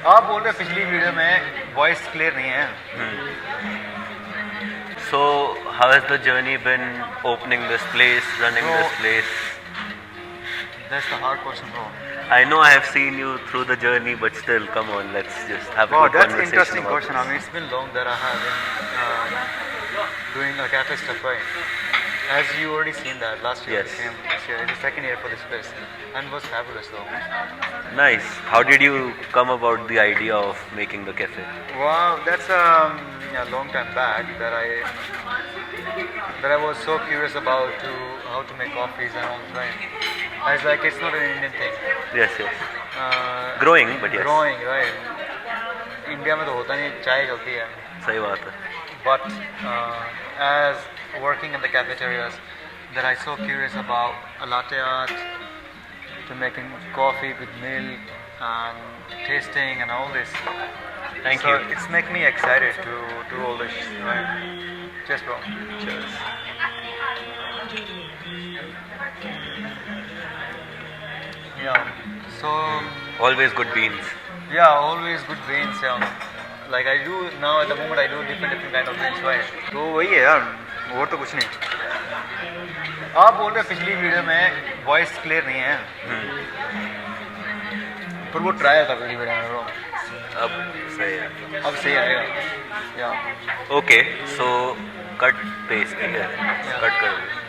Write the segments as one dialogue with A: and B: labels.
A: आप बोल रहे पिछली वीडियो में वॉइस क्लियर नहीं है.
B: So, how has the journey been opening this place, running
A: Bro,
B: this place?
A: That's the hard question, bro.
B: I know I have seen you through the journey, but still, come on, let's just have a
A: Wow,
B: good
A: that's
B: conversation
A: interesting
B: about
A: question.
B: this.
A: I mean, it's been long that I have been doing a cafe stuff, right? As you already seen that last year,
B: Yes.
A: I came this year. It's the second year for this place, and it was fabulous though.
B: Nice. How did you come about the idea of making the cafe?
A: Wow, that's a long time back that I was so curious about how to make coffees and all that. I was like, it's not an Indian thing.
B: Yes, yes.
A: Growing,
B: but yes.
A: Growing, right? India में तो होता नहीं, चाय चलती है.
B: सही बात है.
A: But as working in the cafeterias, that I so curious about a latte art, to making coffee with milk and tasting and all this.
B: Thank
A: so
B: you.
A: It's making me excited to do all this. Right? Cheers, bro.
B: Cheers.
A: Yeah. So.
B: Always good beans.
A: Yeah, always good beans. Like I do now at the moment, I do different kind of beans. Right? तो वही है यार, और तो कुछ नहीं. आप बोल रहे पिछली वीडियो में वॉइस क्लियर नहीं है. पर वो ट्राई था पिछली वीडियो में, bro.
B: अब सही है.
A: अब सही आएगा. Yeah.
B: Okay, so cut paste ठीक है. Cut कर दो.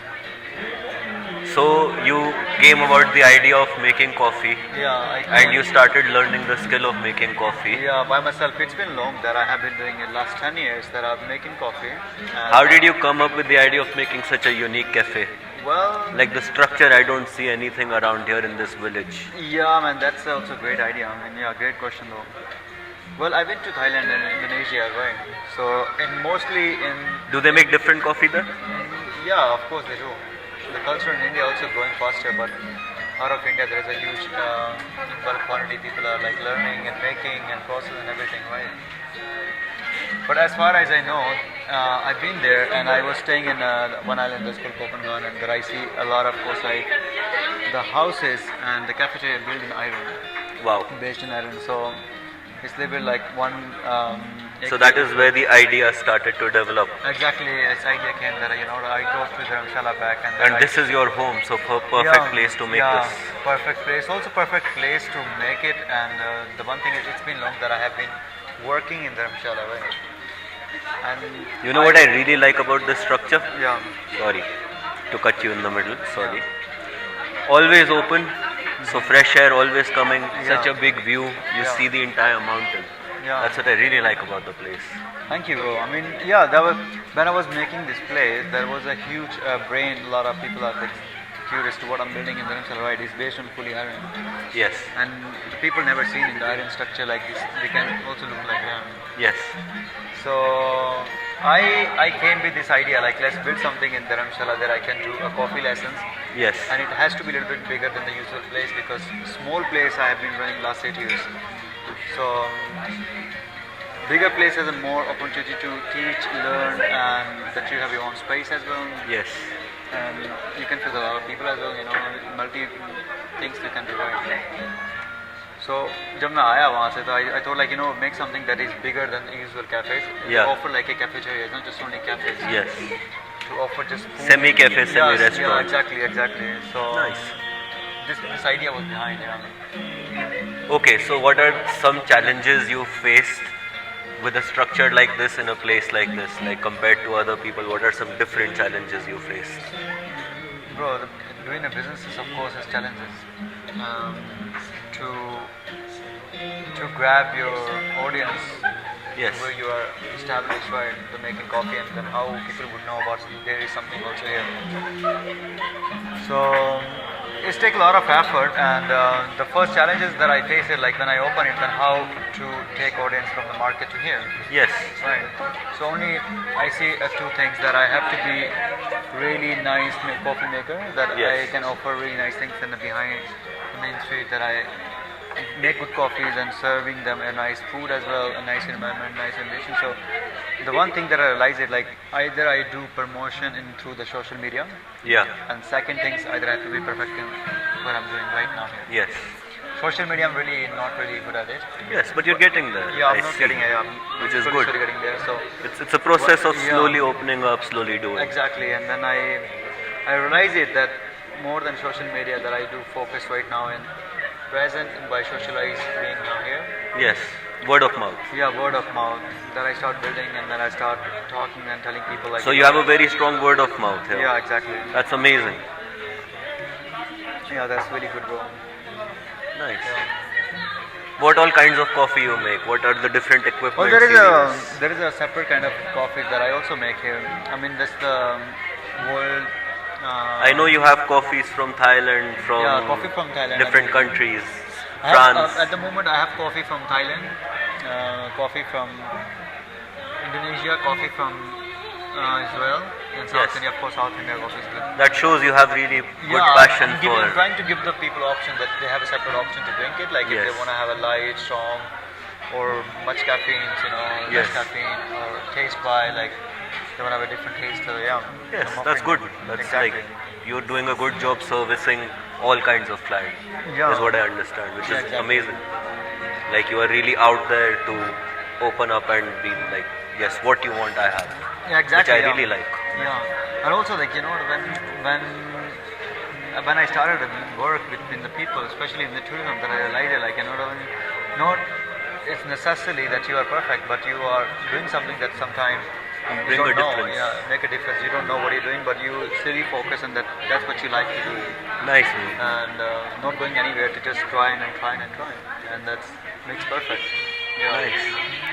B: So you came about the idea of making coffee.
A: Yeah.
B: And you started learning the skill of making coffee.
A: Yeah, by myself. It's been long that I have been doing it. Last 10 years that I'm making coffee.
B: How did you come up with the idea of making such a unique cafe?
A: Well,
B: like the structure, I don't see anything around here in this village.
A: Yeah, man, that's also a great idea. I mean, yeah, great question though. Well, I went to Thailand and Indonesia, right? So, mostly in...
B: Do they make different coffee there?
A: Yeah, of course they do. The culture in India also growing faster, but out of India there is a huge bulk quantity. People are like learning and making and process and everything, right? But as far as I know, I've been there and I was staying in one island that's called Kopangan, and there I see a lot of course like the houses and the cafeteria built in iron.
B: Wow.
A: Based in iron, so it's a little bit like one.
B: So that is where the idea started to develop.
A: Exactly, this idea came that I go to Dharamshala back
B: and this is your home, so perfect place to make this.
A: Perfect place, also perfect place to make it. And the one thing is, it's been long that I have been working in Dharamshala, right? And
B: you know what I really like about this structure?
A: Yeah.
B: Sorry to cut you in the middle. Sorry. Always open, so fresh air always coming. Such a big view. You see the entire mountain.
A: Yeah.
B: That's what I really like about the place.
A: Thank you, bro. I mean, yeah, that was when I was making this place. There was a huge brain. A lot of people are like, curious to what I'm building in Dharamshala, right? It's based on fully iron.
B: Yes.
A: And people never seen in the iron structure like this. They can also look like that.
B: Yes.
A: So I came with this idea, like let's build something in Dharamshala that I can do a coffee lessons.
B: Yes.
A: And it has to be a little bit bigger than the usual place, because small place I have been running last 8 years. So bigger place has a more opportunity to teach, learn, and that you have your own space as well.
B: Yes.
A: And you can fit a lot of people as well, multi things you can do, right? So जब मैं आया वहाँ से तो I thought like make something that is bigger than the usual cafes.
B: Yeah.
A: To offer like a cafeteria, it's not just only cafes.
B: Yes.
A: To offer just food.
B: Semi-cafe, semi-restaurant.
A: Yeah, exactly. So
B: nice.
A: This idea was behind.
B: Okay, so what are some challenges you faced with a structure like this in a place like this, like compared to other people? What are some different challenges you faced?
A: Bro, doing a business is of course has challenges. To grab your audience.
B: Yes.
A: Where you are established, right, to making coffee, and then how people would know about there is something also here. So it's take a lot of effort, and the first challenges that I face is like when I open it, then how to take audience from the market to here.
B: Yes.
A: Right. So only I see two things, that I have to be really nice coffee maker, that I can offer really nice things, and behind the main street that I make good coffees and serving them a nice food as well, a nice environment, nice innovation. So the one thing that I realize is like either I do promotion through the social media.
B: Yeah.
A: And second things, either I have to be perfect in what I'm doing right now here.
B: Yes.
A: Social media, I'm really not really good at it.
B: Yes, but you're getting there.
A: Yeah, I'm
B: I
A: not
B: see.
A: getting it. I'm
B: Which is
A: slowly,
B: good.
A: slowly getting there. So
B: It's a process of
A: Yeah.
B: slowly opening up, slowly doing.
A: exactly, and then I realize it that more than social media, that I do focus right now in present and by socialize being now here.
B: Yes, word of mouth.
A: Yeah, word of mouth that I start building, and then I start talking and telling people like.
B: So you have a very strong word of mouth here.
A: Yeah, exactly.
B: That's amazing.
A: Yeah, that's really good, bro.
B: Nice. What all kinds of coffee you make? What are the different equipment?
A: Well, there is a separate kind of coffee that I also make here. I mean, that's the world.
B: I know you have coffees from Thailand, from
A: Yeah, coffee from Thailand.
B: different countries,
A: I have,
B: France.
A: at the moment, I have coffee from Thailand, coffee from Indonesia, coffee from Israel, and South
B: Yes.
A: India. Of course, South India coffee is good.
B: That shows you have really good
A: Yeah,
B: passion
A: I'm
B: for.
A: trying to give the people option that they have a separate option to drink it. Like if
B: Yes.
A: they want to have a light, strong, or much caffeine,
B: Yes.
A: less caffeine, or taste by like they want to have a different taste. So yeah.
B: Yes,
A: I'm
B: that's good.
A: offering-
B: That's
A: exactly.
B: like you're doing a good job servicing all kinds of clients.
A: Yeah.
B: Is what I understand, which
A: Yeah,
B: is
A: exactly.
B: amazing. Like you are really out there to open up and be like, yes, what you want, I have,
A: Yeah, exactly.
B: which I
A: yeah.
B: really like.
A: Yeah, and also like when I started work between the people, especially in the tourism, that I realized like not it's necessarily that you are perfect, but you are doing something that sometimes you
B: Bring
A: don't
B: a
A: know.
B: difference.
A: Yeah, make a difference. You don't know what you're doing, but you still focus on that's what you like to do,
B: Nice. Man.
A: and not going anywhere to just try and try, and that makes perfect. Yeah.
B: Nice.